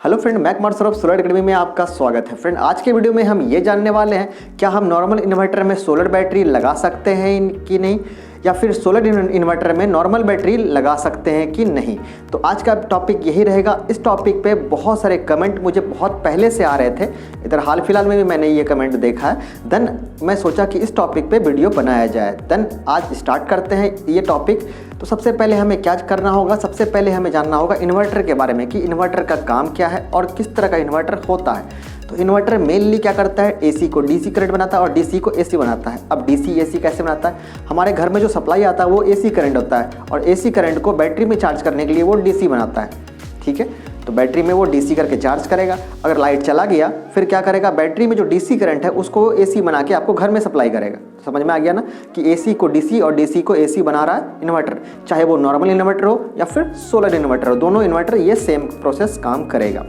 Hello friend, Mac master of solar academy में आपका स्वागत है। फ्रेंड, आज के वीडियो में हम ये जानने वाले हैं क्या हम नॉर्मल इन्वर्टर में सोलर बैटरी लगा सकते हैं कि नहीं, या फिर सोलर इन्वर्टर में नॉर्मल बैटरी लगा सकते हैं कि नहीं। तो आज का टॉपिक यही रहेगा। इस टॉपिक पे बहुत सारे कमेंट मुझे बहुत पहले से आ रहे थे, इधर हाल फिलहाल में भी मैंने ये कमेंट देखा है। देन मैं सोचा कि इस टॉपिक पे वीडियो बनाया जाए। देन आज स्टार्ट करते हैं ये टॉपिक। तो सबसे पहले हमें क्या करना होगा, सबसे पहले हमें जानना होगा इन्वर्टर के बारे में कि इन्वर्टर का काम क्या है और किस तरह का इन्वर्टर होता है। तो इन्वर्टर मेनली क्या करता है, एसी को डीसी करंट बनाता है और डीसी को एसी बनाता है। अब डीसी एसी कैसे बनाता है, हमारे घर में जो सप्लाई आता है वो एसी करंट होता है और एसी करंट को बैटरी में चार्ज करने के लिए वो डीसी बनाता है। ठीक है, तो बैटरी में वो डीसी करके चार्ज करेगा। अगर लाइट चला गया फिर क्या करेगा, बैटरी में जो डीसी करंट है उसको एसी बना के आपको घर में सप्लाई करेगा। समझ में आ गया ना कि एसी को डीसी और डीसी को एसी बना रहा है इन्वर्टर, चाहे वो नॉर्मल इन्वर्टर हो या फिर सोलर इन्वर्टर हो, दोनों इन्वर्टर ये सेम प्रोसेस काम करेगा।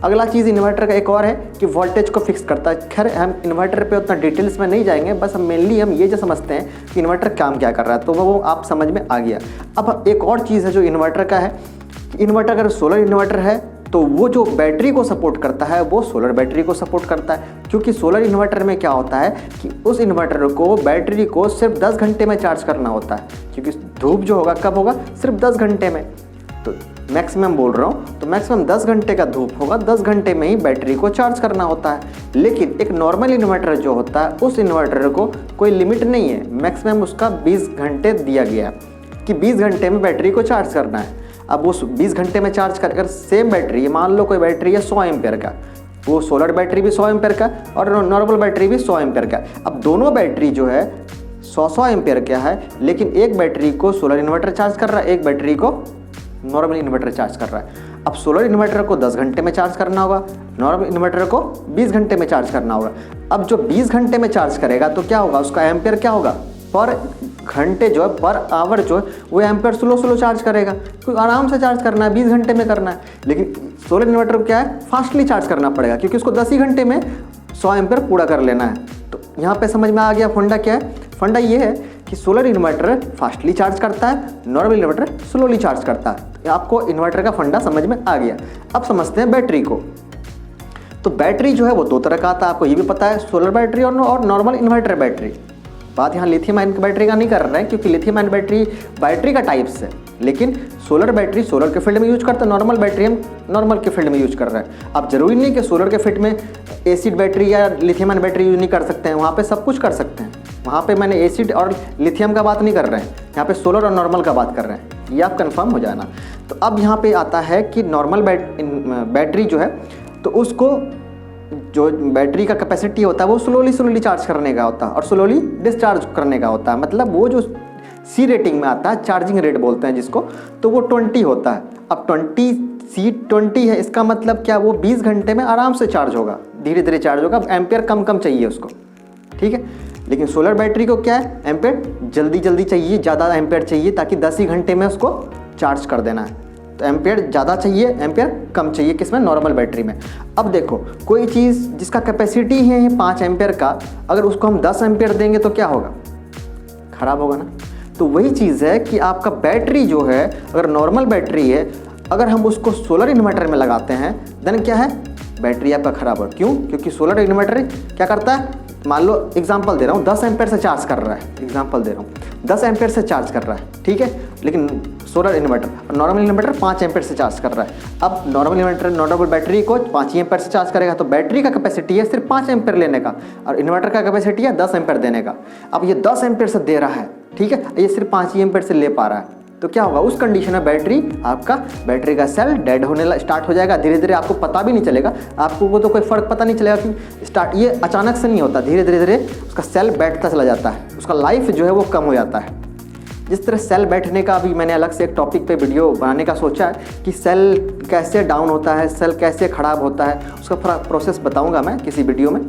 अगला चीज़ इन्वर्टर का एक और है कि वोल्टेज को फिक्स करता है। खैर हम इन्वर्टर पे उतना डिटेल्स में नहीं जाएंगे, बस हम मेनली ये जो समझते हैं कि इन्वर्टर काम क्या कर रहा है, तो वो आप समझ में आ गया। अब एक और चीज़ है जो इन्वर्टर का है कि इन्वर्टर अगर सोलर इन्वर्टर है तो वो जो बैटरी को सपोर्ट करता है वो सोलर बैटरी को सपोर्ट करता है। क्योंकि सोलर इन्वर्टर में क्या होता है कि उस इन्वर्टर को बैटरी को सिर्फ 10 घंटे में चार्ज करना होता है, क्योंकि धूप जो होगा कब होगा, सिर्फ 10 घंटे में। तो मैक्सिमम बोल रहा हूँ, तो मैक्सिमम 10 घंटे का धूप होगा, 10 घंटे में ही बैटरी को चार्ज करना होता है। लेकिन एक नॉर्मल इन्वर्टर जो होता है उस इन्वर्टर को कोई लिमिट नहीं है, मैक्सिमम उसका 20 घंटे दिया गया है कि 20 घंटे में बैटरी को चार्ज करना है। अब उस 20 घंटे में चार्ज कर कर सेम बैटरी, मान लो कोई बैटरी है 100 एम्पेयर का, वो सोलर बैटरी भी 100 एम्पेयर का और नॉर्मल बैटरी भी 100 एम्पेयर का। अब दोनों बैटरी जो है 100 एम्पेयर का है, लेकिन एक बैटरी को सोलर इन्वर्टर चार्ज कर रहा है, एक बैटरी को नॉर्मल इन्वर्टर चार्ज कर रहा है। अब सोलर इन्वर्टर को 10 घंटे में चार्ज करना होगा, नॉर्मल इन्वर्टर को 20 घंटे में चार्ज करना होगा। अब जो 20 घंटे में चार्ज करेगा तो क्या होगा, उसका एम्पेयर क्या होगा, पर घंटे जो है, पर आवर जो है वो एम्पेयर स्लो चार्ज करेगा, क्योंकि आराम से चार्ज करना है, 20 घंटे में करना है। लेकिन सोलर इन्वर्टर को क्या है, फास्टली चार्ज करना पड़ेगा, क्योंकि उसको 10 ही घंटे में 100 एम्पेयर पूरा कर लेना है। तो यहाँ पे समझ में आ गया फंडा क्या है। फंडा ये है कि सोलर इन्वर्टर फास्टली चार्ज करता है, नॉर्मल इन्वर्टर स्लोली चार्ज करता है। आपको इन्वर्टर का फंडा समझ में आ गया। अब समझते हैं बैटरी को। तो बैटरी जो है वो दो तरह का आता है, आपको ये भी पता है, सोलर बैटरी और नॉर्मल इन्वर्टर बैटरी। बात यहाँ लिथियम आयन बैटरी का नहीं कर रहे हैं, क्योंकि लिथियम आयन बैटरी का टाइप्स है, लेकिन सोलर बैटरी सोलर के फील्ड में यूज करते हैं, नॉर्मल बैटरी हम नॉर्मल के फील्ड में यूज कर रहे हैं। अब जरूरी नहीं कि सोलर के फील्ड में एसिड बैटरी या लिथियम आयन बैटरी यूज नहीं कर सकते हैं, वहाँ पे सब कुछ कर सकते हैं। वहाँ पे मैंने एसिड और लिथियम का बात नहीं कर रहे हैं, यहाँ पे सोलर और नॉर्मल का बात कर रहे हैं, ये आप कंफर्म हो जाना। तो अब यहाँ पे आता है कि नॉर्मल बैटरी जो है तो उसको जो बैटरी का कैपेसिटी होता है वो स्लोली चार्ज करने का होता है और स्लोली डिस्चार्ज करने का होता है। मतलब वो जो सी रेटिंग में आता है, चार्जिंग रेट बोलते हैं जिसको, तो वो 20 होता है। अब 20 है, इसका मतलब क्या, वो 20 घंटे में आराम से चार्ज होगा, धीरे धीरे चार्ज होगा, एम्पेयर कम चाहिए उसको। ठीक है, लेकिन सोलर बैटरी को क्या है, एम्पेयर जल्दी चाहिए, ज़्यादा एम्पेयर चाहिए, ताकि 10 ही घंटे में उसको चार्ज कर देना है। तो एम्पेयर ज़्यादा चाहिए, एम्पेयर कम चाहिए, किसमें, नॉर्मल बैटरी में। अब देखो, कोई चीज़ जिसका कैपेसिटी है 5 एम्पेयर का, अगर उसको हम 10 एम्पेयर देंगे तो क्या होगा, खराब होगा ना। तो वही चीज़ है कि आपका बैटरी जो है, अगर नॉर्मल बैटरी है, अगर हम उसको सोलर इन्वर्टर में लगाते हैं देन क्या है, बैटरी आपका खराब हो। क्यों, क्योंकि सोलर इन्वर्टर क्या करता है, मान लो एग्जांपल दे रहा हूँ, 10 एम्पेयर से चार्ज कर रहा है, एग्जांपल दे रहा हूँ 10 एम्पेयर से चार्ज कर रहा है, ठीक है, लेकिन solar inverter, normal inverter 5 ampere से चार्ज कर रहा है। अब नॉर्मल इन्वर्टर नॉर्मल बैटरी को 5 ही एम्पेयर से चार्ज करेगा, तो बैटरी का कैपेसिटी है सिर्फ 5 एम्पेयर लेने का और इन्वर्टर का कैपेसिटी है 10 एम्पेयर देने का। अब ये 10 एम्पेयर से दे रहा है, ठीक है, ये सिर्फ 5 ही एम्पेयर से ले पा रहा है, तो क्या होगा, उस कंडीशन में बैटरी का सेल डेड होने स्टार्ट हो जाएगा। धीरे धीरे आपको पता भी नहीं चलेगा, आपको को तो कोई फ़र्क पता नहीं चलेगा कि स्टार्ट, ये अचानक से नहीं होता, धीरे धीरे उसका सेल बैठता चला जाता है, उसका लाइफ जो है वो कम हो जाता है। जिस तरह सेल बैठने का अभी मैंने अलग से एक टॉपिक पे वीडियो बनाने का सोचा है कि सेल कैसे डाउन होता है, सेल कैसे ख़राब होता है, उसका प्रोसेस बताऊँगा मैं किसी वीडियो में।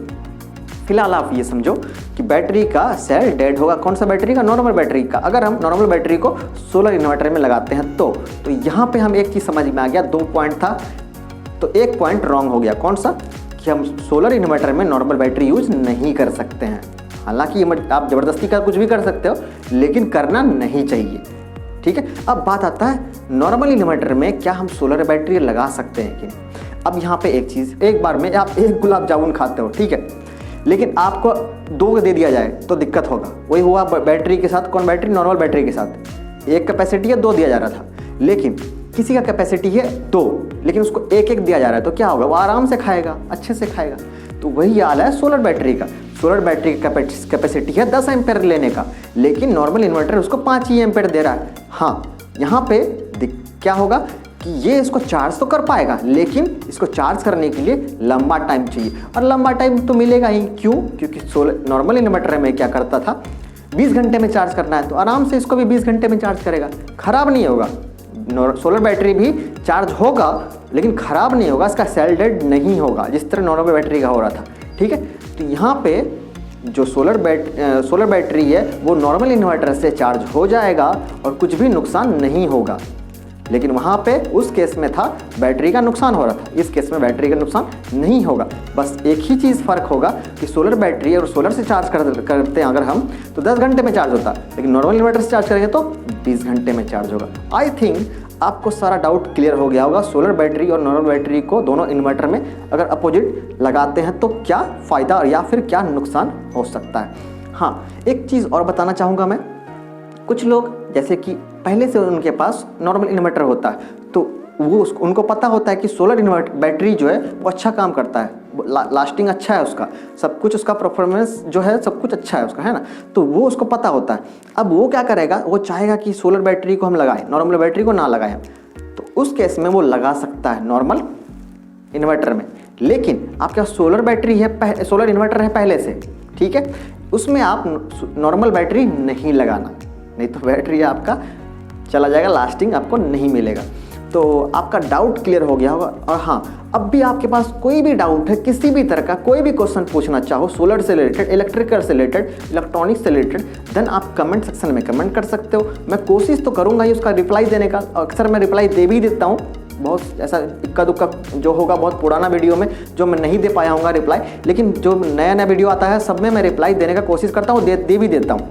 फिलहाल आप ये समझो कि बैटरी का सेल डेड होगा, कौन सा बैटरी का, नॉर्मल बैटरी का। अगर हम नॉर्मल बैटरी को सोलर इन्वर्टर में लगाते हैं तो यहाँ पे हम एक चीज़ समझ में आ गया, 2 पॉइंट था, तो एक पॉइंट रॉन्ग हो गया। कौन सा, कि हम सोलर इन्वर्टर में नॉर्मल बैटरी यूज नहीं कर सकते हैं। हालांकि आप ज़बरदस्ती का कुछ भी कर सकते हो, लेकिन करना नहीं चाहिए। ठीक है, अब बात आता है नॉर्मल इन्वर्टर में क्या हम सोलर बैटरी लगा सकते हैं कि नहीं। अब यहाँ पे एक चीज़, एक बार में आप एक गुलाब जामुन खाते हो, ठीक है, लेकिन आपको 2 दे दिया जाए तो दिक्कत होगा। वही हुआ बैटरी के साथ, कौन बैटरी, नॉर्मल बैटरी के साथ एक कैपेसिटी है 2 दिया जा रहा था, लेकिन किसी का कैपेसिटी है 2, लेकिन उसको एक दिया जा रहा है, तो क्या होगा, वो आराम से खाएगा, अच्छे से खाएगा। तो वही हाल है सोलर बैटरी का। सोलर बैटरी की कैपेसिटी है 10 एम्पेयर लेने का, लेकिन नॉर्मल इन्वर्टर उसको 5 ही एम्पेयर दे रहा है। हाँ, यहाँ पे क्या होगा कि ये इसको चार्ज तो कर पाएगा, लेकिन इसको चार्ज करने के लिए लंबा टाइम चाहिए, और लंबा टाइम तो मिलेगा ही। क्यों? क्योंकि नॉर्मल इन्वर्टर में क्या करता था, 20 घंटे में चार्ज करना है तो आराम से इसको भी 20 घंटे में चार्ज करेगा, खराब नहीं होगा। सोलर बैटरी भी चार्ज होगा लेकिन खराब नहीं होगा, इसका सेल डेड नहीं होगा जिस तरह नॉर्मल बैटरी का हो रहा था, ठीक है। तो यहाँ पे जो सोलर बैटरी है वो नॉर्मल इन्वर्टर से चार्ज हो जाएगा और कुछ भी नुकसान नहीं होगा। लेकिन वहाँ पे उस केस में था बैटरी का नुकसान हो रहा था, इस केस में बैटरी का नुकसान नहीं होगा। बस एक ही चीज़ फ़र्क होगा कि सोलर बैटरी और सोलर से चार्ज करते हैं अगर हम तो 10 घंटे में चार्ज होता, लेकिन नॉर्मल इन्वर्टर से चार्ज करेंगे तो 20 घंटे में चार्ज होगा। आई थिंक आपको सारा डाउट क्लियर हो गया होगा। सोलर बैटरी और नॉर्मल बैटरी को दोनों इन्वर्टर में अगर अपोजिट लगाते हैं तो क्या फ़ायदा या फिर क्या नुकसान हो सकता है। हाँ, एक चीज़ और बताना चाहूँगा मैं, कुछ लोग जैसे कि पहले से उनके पास नॉर्मल इन्वर्टर होता है तो वो उनको पता होता है कि सोलर बैटरी जो है वो अच्छा काम करता है, लास्टिंग अच्छा है उसका, सब कुछ उसका परफॉर्मेंस जो है सब कुछ अच्छा है उसका, है ना, तो वो उसको पता होता है। अब वो क्या करेगा, वो चाहेगा कि सोलर बैटरी को हम लगाएं, नॉर्मल बैटरी को ना लगाएं, तो उस केस में वो लगा सकता है नॉर्मल इन्वर्टर में। लेकिन आपके पास सोलर बैटरी है, सोलर इन्वर्टर है पहले से, ठीक है, उसमें आप नॉर्मल बैटरी नहीं लगाना, नहीं तो बैटरी आपका चला जाएगा, लास्टिंग आपको नहीं मिलेगा। तो आपका डाउट क्लियर हो गया होगा। और हाँ, अब भी आपके पास कोई भी डाउट है, किसी भी तरह का कोई भी क्वेश्चन पूछना चाहो सोलर से रिलेटेड, इलेक्ट्रिकल से रिलेटेड, इलेक्ट्रॉनिक्स से रिलेटेड, देन आप कमेंट सेक्शन में कमेंट कर सकते हो। मैं कोशिश तो करूँगा ही उसका रिप्लाई देने का, अक्सर मैं रिप्लाई दे भी देता हूँ। बहुत ऐसा इक्का दुक्का जो होगा बहुत पुराना वीडियो में जो मैं नहीं दे पाया हूँगा रिप्लाई, लेकिन जो नया नया वीडियो आता है सब में मैं रिप्लाई देने का कोशिश करता हूँ, दे भी देता हूँ।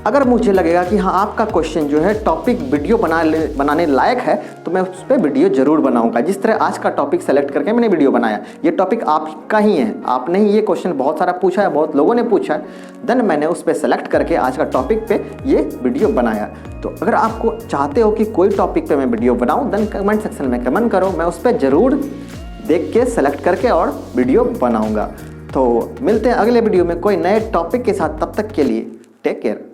अगर मुझे लगेगा कि हाँ आपका क्वेश्चन जो है टॉपिक वीडियो बनाने लायक है तो मैं उस पर वीडियो ज़रूर बनाऊंगा। जिस तरह आज का टॉपिक सेलेक्ट करके मैंने वीडियो बनाया, ये टॉपिक आपका ही है, आपने ही ये क्वेश्चन बहुत सारा पूछा है, बहुत लोगों ने पूछा है, देन मैंने उस पर सेलेक्ट करके आज का टॉपिक पे ये वीडियो बनाया। तो अगर आपको चाहते हो कि कोई टॉपिक पे मैं वीडियो बनाऊँ, देन कमेंट सेक्शन में कमेंट करो, मैं उस पर ज़रूर देख के सेलेक्ट करके और वीडियो बनाऊँगा। तो मिलते हैं अगले वीडियो में कोई नए टॉपिक के साथ, तब तक के लिए टेक केयर।